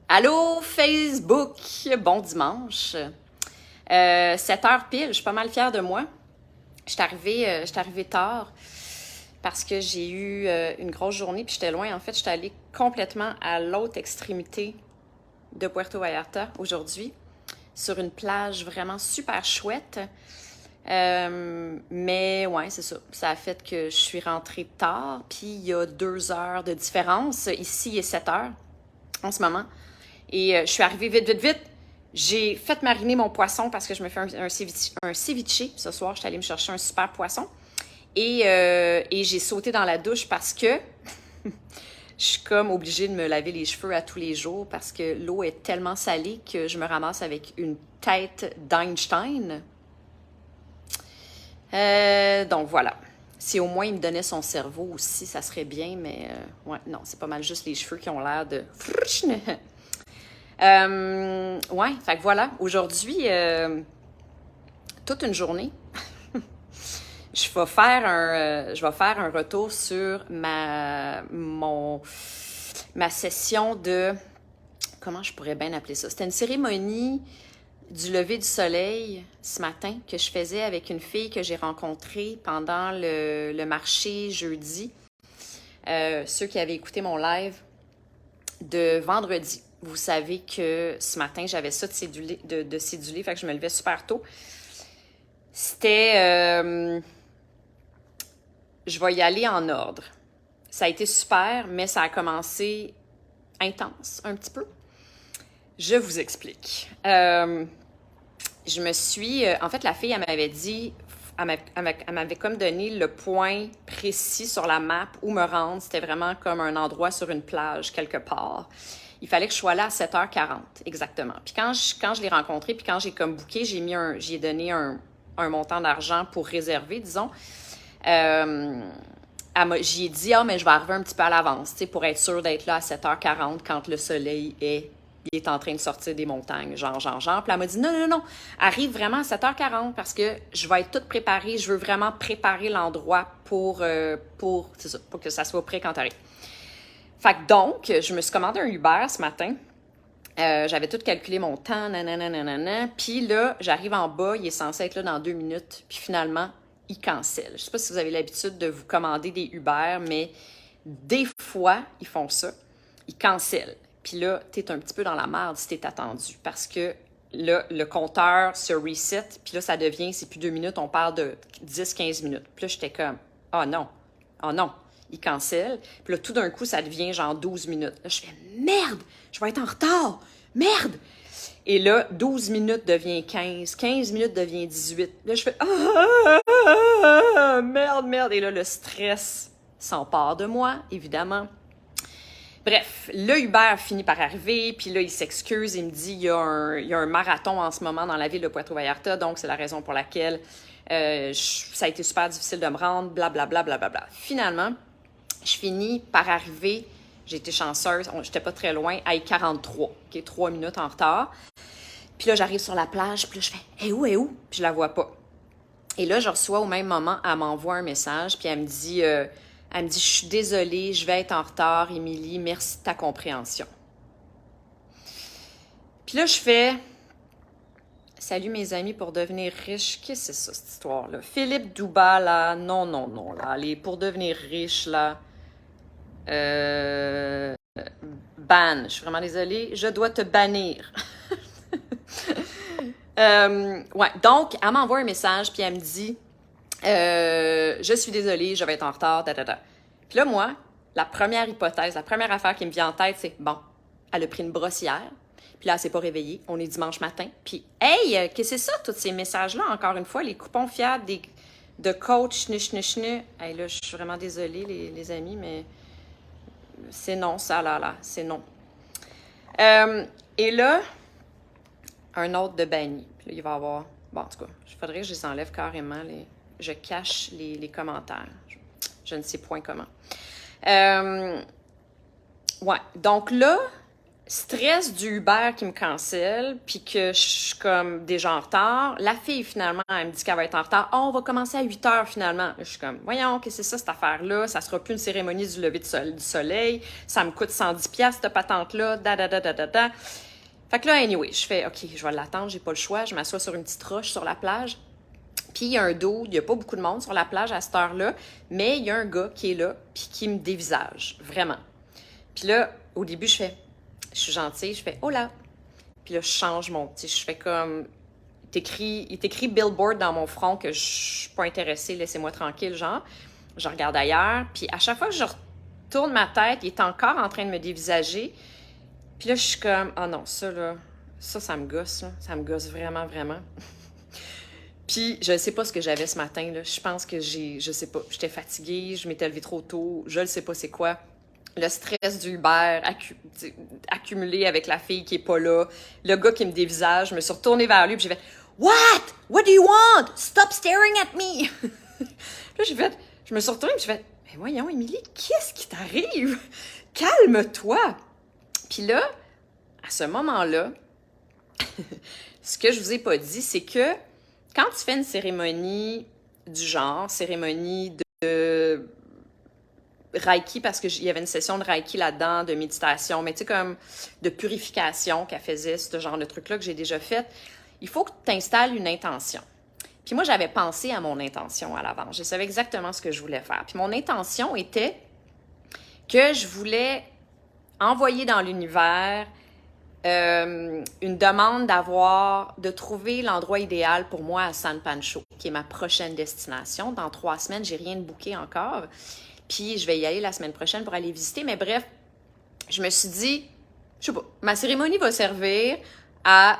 Allô Facebook, bon dimanche. 7 heures pile, je suis pas mal fière de moi. Je suis arrivée tard parce que j'ai eu une grosse journée puis j'étais loin. En fait, j'étais allée complètement à l'autre extrémité de Puerto Vallarta aujourd'hui, sur une plage vraiment super chouette. Mais ouais, c'est ça. Ça a fait que je suis rentrée tard, puis il y a 2 heures de différence. Ici, il est 7 heures en ce moment. Et je suis arrivée vite, vite, vite. J'ai fait mariner mon poisson parce que je me fais un ceviche ce soir. Je suis allée me chercher un super poisson. Et j'ai sauté dans la douche parce que je suis comme obligée de me laver les cheveux à tous les jours parce que l'eau est tellement salée que je me ramasse avec une tête d'Einstein. Donc voilà. Si au moins il me donnait son cerveau aussi, ça serait bien, mais ouais, non, c'est pas mal juste les cheveux qui ont l'air de... Ouais, fait que voilà, aujourd'hui, toute une journée, je vais faire un retour sur ma session de, comment je pourrais bien appeler ça? C'était une cérémonie du lever du soleil ce matin que je faisais avec une fille que j'ai rencontrée pendant le marché jeudi. Ceux qui avaient écouté mon live de vendredi. Vous savez que ce matin, j'avais ça de cédulé, fait que je me levais super tôt. C'était... je vais y aller en ordre. Ça a été super, mais ça a commencé intense un petit peu. Je vous explique. Je me suis... en fait, la fille, elle m'avait dit... Elle m'avait comme donné le point précis sur la map où me rendre. C'était vraiment comme un endroit sur une plage quelque part. Il fallait que je sois là à 7h40, exactement. Puis quand je l'ai rencontré, puis quand j'ai comme booké, j'ai donné un montant d'argent pour réserver, disons. J'y ai dit, mais je vais arriver un petit peu à l'avance, pour être sûre d'être là à 7h40 quand le soleil il est en train de sortir des montagnes, genre. Puis elle m'a dit, non, arrive vraiment à 7h40 parce que je vais être toute préparée. Je veux vraiment préparer l'endroit pour que ça soit prêt quand tu arrives. Fait que donc, je me suis commandé un Uber ce matin. J'avais tout calculé mon temps, nanana. Puis là, j'arrive en bas, il est censé être là dans 2 minutes. Puis finalement, il cancelle. Je sais pas si vous avez l'habitude de vous commander des Uber, mais des fois, ils font ça. Ils cancellent. Puis là, t'es un petit peu dans la merde si t'es attendu. Parce que là, le compteur se reset. Puis là, ça devient, c'est plus 2 minutes, on parle de 10-15 minutes. Puis là, j'étais comme, oh non. Il cancelle. Puis là, tout d'un coup, ça devient genre 12 minutes. Là, je fais, merde, je vais être en retard. Merde. Et là, 12 minutes devient 15 minutes devient 18. Là, je fais, merde. Et là, le stress s'empare de moi, évidemment. Bref, le Uber finit par arriver, puis là, il s'excuse, il me dit il y a un marathon en ce moment dans la ville de Puerto Vallarta, donc c'est la raison pour laquelle ça a été super difficile de me rendre, blablabla. Finalement, je finis par arriver, j'ai été chanceuse, j'étais pas très loin, à 43, okay, 3 minutes en retard. Puis là, j'arrive sur la plage, puis là, je fais « où? » Puis je la vois pas. Et là, je reçois au même moment, elle m'envoie un message, puis elle me dit, « Je suis désolée, je vais être en retard, Émilie, merci de ta compréhension. » Puis là, je fais « Salut mes amis pour devenir riche. » Qu'est-ce que c'est ça, cette histoire-là? Philippe Douba, là, non, là, les pour devenir riche, là, ban, je suis vraiment désolée, je dois te bannir. Ouais, donc, elle m'envoie un message, puis elle me dit je suis désolée, je vais être en retard, Puis là, moi, la première hypothèse, la première affaire qui me vient en tête, c'est bon, elle a pris une brossière, puis là, elle s'est pas réveillée, on est dimanche matin, puis hey, qu'est-ce que c'est ça, tous ces messages-là, encore une fois, les coupons fiables de coach, Hey, là, je suis vraiment désolée, les amis, mais c'est non, ça, là, c'est non. Et là, un autre de banni. Puis là, il va y avoir... Bon, en tout cas, il faudrait que je les enlève carrément. Je cache les commentaires. Je ne sais point comment. Ouais, donc là, Stress du Uber qui me cancelle, puis que je suis comme déjà en retard. La fille, finalement, elle me dit qu'elle va être en retard. Oh, on va commencer à 8 heures, finalement. Je suis comme, voyons, qu'est-ce que c'est ça, cette affaire-là? Ça sera plus une cérémonie du lever du soleil. Ça me coûte 110 piastres, cette patente-là. Da, da, da, da, da, da. Fait que là, anyway, je fais, OK, je vais l'attendre, j'ai pas le choix. Je m'assois sur une petite roche sur la plage. Puis il y a un dos, il y a pas beaucoup de monde sur la plage à cette heure-là, mais il y a un gars qui est là, puis qui me dévisage, vraiment. Puis là, au début, je suis gentille, je fais « Hola ». Puis là, je change mon... Je fais comme... Il t'écrit Billboard dans mon front que je suis pas intéressée, laissez-moi tranquille, genre. Je regarde ailleurs. Puis à chaque fois que je retourne ma tête, il est encore en train de me dévisager. Puis là, je suis comme, oh non, ça, là, ça me gosse, là. Ça me gosse vraiment, vraiment. Puis, je ne sais pas ce que j'avais ce matin, là. Je pense que je sais pas, j'étais fatiguée, je m'étais levée trop tôt, je ne sais pas c'est quoi. Le stress du Uber accumulé avec la fille qui est pas là, le gars qui me dévisage, je me suis retournée vers lui, puis j'ai fait « What? What do you want? Stop staring at me! » Là, je me suis retournée, puis j'ai fait « Mais voyons, Émilie, qu'est-ce qui t'arrive? Calme-toi! » Puis là, à ce moment-là, ce que je vous ai pas dit, c'est que quand tu fais une cérémonie du genre, cérémonie de Reiki, parce qu'il y avait une session de Reiki là-dedans, de méditation, mais tu sais, comme de purification qu'elle faisait, ce genre de truc-là que j'ai déjà fait, il faut que tu installes une intention. Puis moi, j'avais pensé à mon intention à l'avance. Je savais exactement ce que je voulais faire. Puis mon intention était que je voulais envoyer dans l'univers une demande de trouver l'endroit idéal pour moi à San Pancho, qui est ma prochaine destination. Dans 3 semaines, j'ai rien de booké encore. Puis je vais y aller la semaine prochaine pour aller visiter. Mais bref, je me suis dit, je sais pas, ma cérémonie va servir à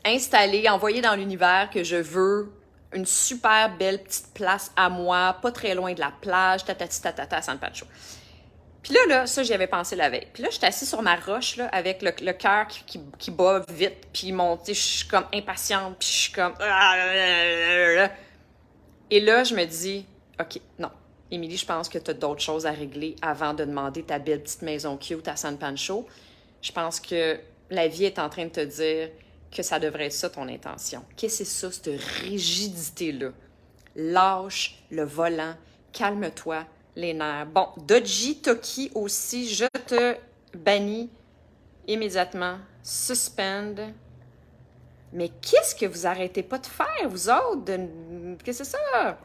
installer, envoyer dans l'univers que je veux une super belle petite place à moi, pas très loin de la plage, à San Pancho. Puis là, ça, j'y avais pensé la veille. Puis là, je suis assise sur ma roche, là, avec le cœur qui bat vite, puis je suis comme impatiente, puis je suis comme... Et là, je me dis, OK, non, Émilie, je pense que tu as d'autres choses à régler avant de demander ta belle petite maison cute à San Pancho. Je pense que la vie est en train de te dire que ça devrait être ça ton intention. Qu'est-ce que c'est ça, cette rigidité-là? Lâche le volant, calme-toi, les nerfs. Bon, Doji Toki aussi, je te bannis immédiatement. Suspend. Mais qu'est-ce que vous arrêtez pas de faire, vous autres? Qu'est-ce que c'est ça?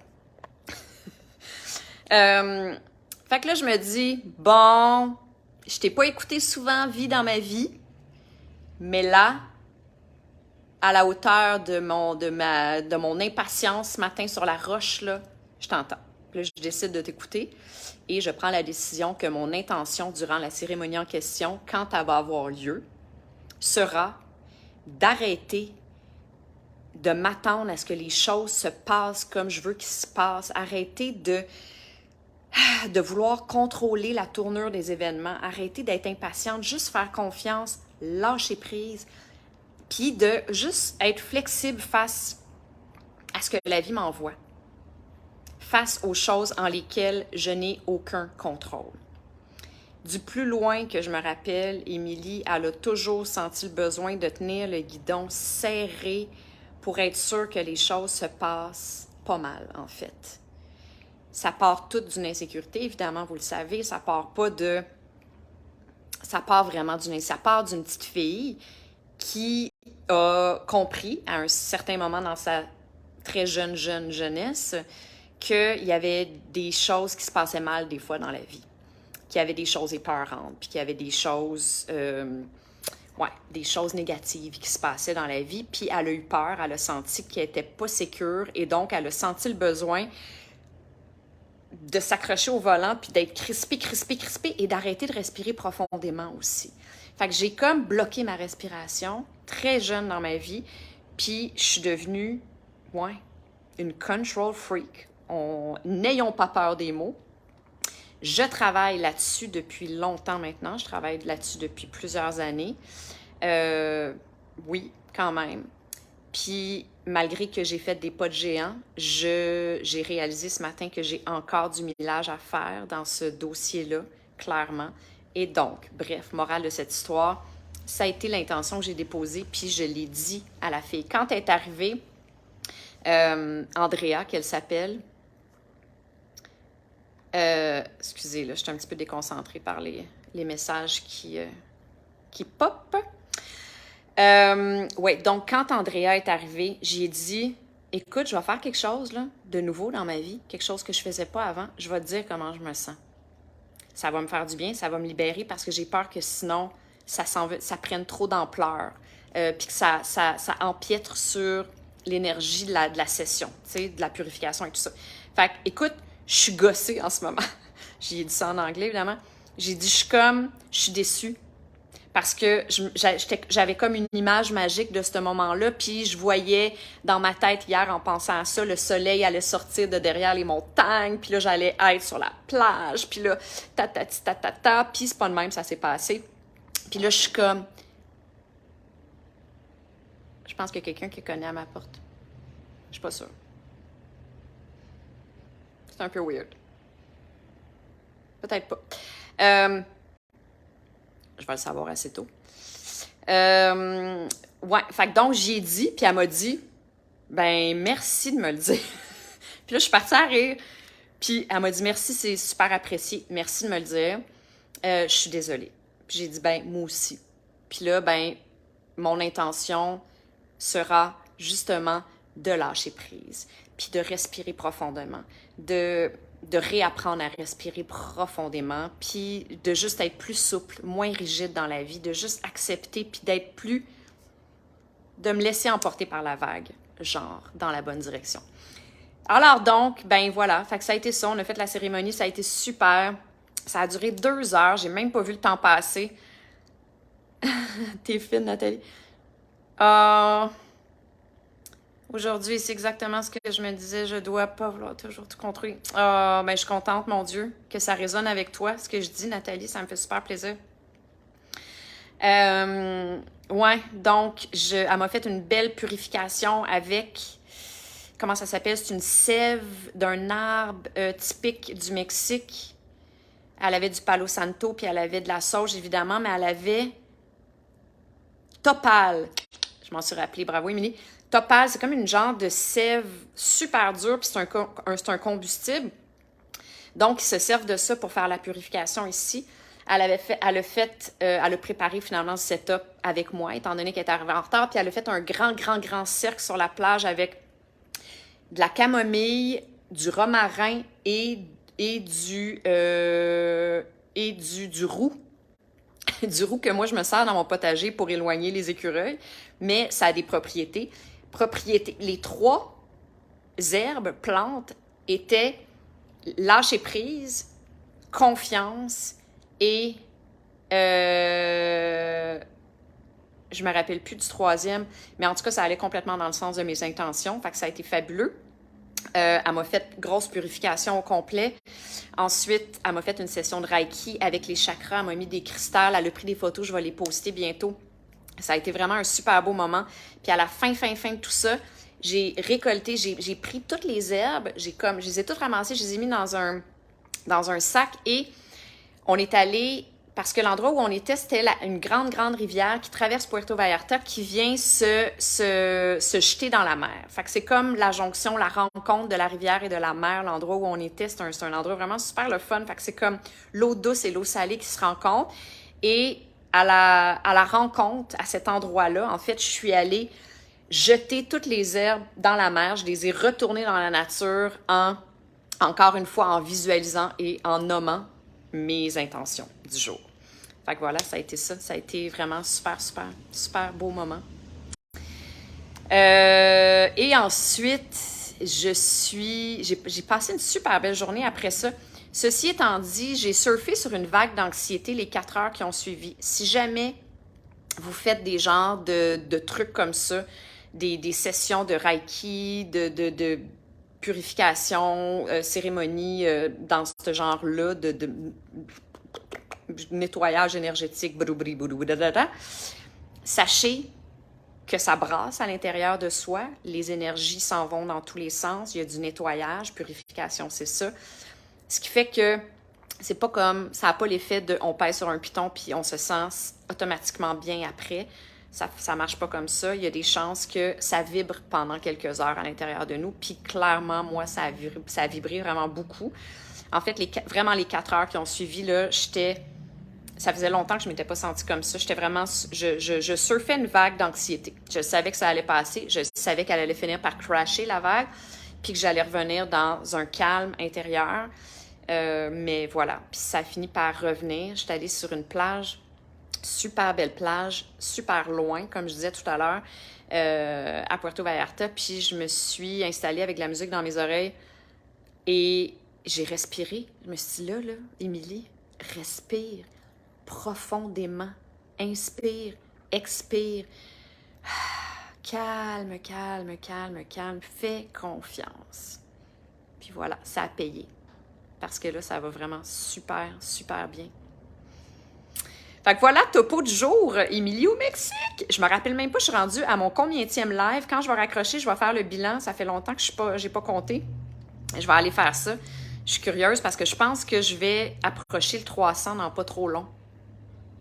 Fait que là, je me dis, bon, je t'ai pas écouté souvent, vie dans ma vie, mais là, à la hauteur de mon impatience ce matin sur la roche, là, je t'entends. Là, je décide de t'écouter et je prends la décision que mon intention durant la cérémonie en question, quand elle va avoir lieu, sera d'arrêter de m'attendre à ce que les choses se passent comme je veux qu'ils se passent, arrêter de vouloir contrôler la tournure des événements, arrêter d'être impatiente, juste faire confiance, lâcher prise, puis de juste être flexible face à ce que la vie m'envoie, face aux choses en lesquelles je n'ai aucun contrôle. Du plus loin que je me rappelle, Émilie, elle a toujours senti le besoin de tenir le guidon serré pour être sûre que les choses se passent pas mal, en fait. Ça part tout d'une insécurité, évidemment, vous le savez, ça part vraiment ça part d'une petite fille qui a compris à un certain moment dans sa très jeunesse qu'il y avait des choses qui se passaient mal des fois dans la vie, qu'il y avait des choses épeurantes, puis qu'il y avait des choses négatives qui se passaient dans la vie, puis elle a eu peur, elle a senti qu'elle n'était pas sécure, et donc elle a senti le besoin de s'accrocher au volant, puis d'être crispée, et d'arrêter de respirer profondément aussi. Fait que j'ai comme bloqué ma respiration très jeune dans ma vie, puis je suis devenue, une control freak. N'ayons pas peur des mots. Je travaille là-dessus depuis longtemps maintenant. Je travaille là-dessus depuis plusieurs années. Oui, quand même. Puis, malgré que j'ai fait des pas de géant, j'ai réalisé ce matin que j'ai encore du millage à faire dans ce dossier-là, clairement. Et donc, bref, morale de cette histoire, ça a été l'intention que j'ai déposée, puis je l'ai dit à la fille. Quand elle est arrivée, Andrea, qu'elle s'appelle, excusez, là, je suis un petit peu déconcentrée par les messages qui pop. Ouais, donc quand Andrea est arrivée, j'ai dit, écoute, je vais faire quelque chose là, de nouveau dans ma vie, quelque chose que je faisais pas avant. Je vais te dire comment je me sens. Ça va me faire du bien, ça va me libérer parce que j'ai peur que sinon, ça prenne trop d'ampleur, puis que ça empiètre sur l'énergie de la session, tu sais, de la purification et tout ça. Fait que, écoute, je suis gossée en ce moment. J'ai dit ça en anglais, évidemment. J'ai dit, je suis déçue. Parce que j'avais comme une image magique de ce moment-là, puis je voyais dans ma tête hier, en pensant à ça, le soleil allait sortir de derrière les montagnes, puis là, j'allais être sur la plage, puis là, puis c'est pas de même, ça s'est passé. Puis là, je suis comme... Je pense qu'il y a quelqu'un qui connaît à ma porte. Je suis pas sûre. C'est un peu weird. Peut-être pas. Je vais le savoir assez tôt. Ouais, fait que donc j'y ai dit, puis elle m'a dit, ben merci de me le dire. Puis là, je suis partie à rire. Puis elle m'a dit, merci, c'est super apprécié. Merci de me le dire. Je suis désolée. Puis j'ai dit, ben moi aussi. Puis là, ben mon intention sera justement de lâcher prise, puis de respirer profondément, de réapprendre à respirer profondément, puis de juste être plus souple, moins rigide dans la vie, de juste accepter, puis d'être plus... de me laisser emporter par la vague, genre, dans la bonne direction. Alors donc, ben voilà, fait que ça a été ça, on a fait la cérémonie, ça a été super, ça a duré 2 heures, j'ai même pas vu le temps passer. T'es fine, Nathalie. Aujourd'hui, c'est exactement ce que je me disais, je dois pas vouloir toujours tout contrôler. Ben, je suis contente, mon Dieu, que ça résonne avec toi, ce que je dis, Nathalie, ça me fait super plaisir. Ouais, donc, elle m'a fait une belle purification avec, comment ça s'appelle? C'est une sève d'un arbre typique du Mexique. Elle avait du Palo Santo, puis elle avait de la sauge, évidemment, mais elle avait Topal. Je m'en suis rappelée, bravo, Émilie. Topal, c'est comme une genre de sève super dure, puis c'est un combustible. Donc, ils se servent de ça pour faire la purification ici. Elle a préparé finalement ce setup avec moi, étant donné qu'elle est arrivée en retard, puis elle a fait un grand cercle sur la plage avec de la camomille, du romarin et du roux. Du roux que moi, je me sers dans mon potager pour éloigner les écureuils, mais ça a des propriétés. Les 3 herbes, plantes, étaient lâcher prise, confiance et... je me rappelle plus du 3e, mais en tout cas, ça allait complètement dans le sens de mes intentions, fait que ça a été fabuleux. Elle m'a fait grosse purification au complet. Ensuite, elle m'a fait une session de Reiki avec les chakras. Elle m'a mis des cristals. Elle a pris des photos. Je vais les poster bientôt. Ça a été vraiment un super beau moment. Puis à la fin de tout ça, j'ai récolté, j'ai pris toutes les herbes. Je les ai toutes ramassées. Je les ai mis dans un sac et on est allé... Parce que l'endroit où on était, c'était une grande rivière qui traverse Puerto Vallarta qui vient se jeter dans la mer. Fait que c'est comme la jonction, la rencontre de la rivière et de la mer, l'endroit où on était. C'est un endroit vraiment super le fun. Fait que c'est comme l'eau douce et l'eau salée qui se rencontrent. Et à la rencontre, à cet endroit-là, en fait, je suis allée jeter toutes les herbes dans la mer. Je les ai retournées dans la nature encore une fois, en visualisant et en nommant mes intentions du jour. Fait que voilà, ça a été ça. Ça a été vraiment super beau moment. Et ensuite, j'ai passé une super belle journée après ça. Ceci étant dit, j'ai surfé sur une vague d'anxiété les 4 heures qui ont suivi. Si jamais vous faites des genres de trucs comme ça, des sessions de Reiki, de purification, cérémonie dans ce genre-là de nettoyage énergétique, sachez que ça brasse à l'intérieur de soi, les énergies s'en vont dans tous les sens, il y a du nettoyage, purification, c'est ça. Ce qui fait que c'est pas comme, ça n'a pas l'effet de on pèse sur un piton puis on se sent automatiquement bien après. Ça marche pas comme ça. Il y a des chances que ça vibre pendant quelques heures à l'intérieur de nous. Puis clairement, moi, ça a vibré vraiment beaucoup. En fait, vraiment les 4 heures qui ont suivi, là, ça faisait longtemps que je ne m'étais pas sentie comme ça. J'étais vraiment, je surfais une vague d'anxiété. Je savais que ça allait passer. Je savais qu'elle allait finir par crasher la vague, puis que j'allais revenir dans un calme intérieur. Mais voilà, puis ça a fini par revenir. J'étais allée sur une plage, super belle plage, super loin, comme je disais tout à l'heure, à Puerto Vallarta. Puis je me suis installée avec de la musique dans mes oreilles et j'ai respiré. Je me suis dit, là, Émilie, respire profondément. Inspire, expire. Calme, calme, calme, calme. Fais confiance. Puis voilà, ça a payé. Parce que là, ça va vraiment super, super bien. Fait que voilà, topo du jour, Émilie au Mexique. Je me rappelle même pas, je suis rendue à mon combienième live. Quand je vais raccrocher, je vais faire le bilan. Ça fait longtemps que j'ai pas compté. Je vais aller faire ça. Je suis curieuse parce que je pense que je vais approcher le 300 dans pas trop long.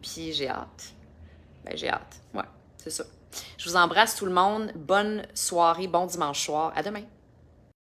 Puis j'ai hâte. Ben, j'ai hâte. Ouais, c'est ça. Je vous embrasse tout le monde. Bonne soirée, bon dimanche soir. À demain.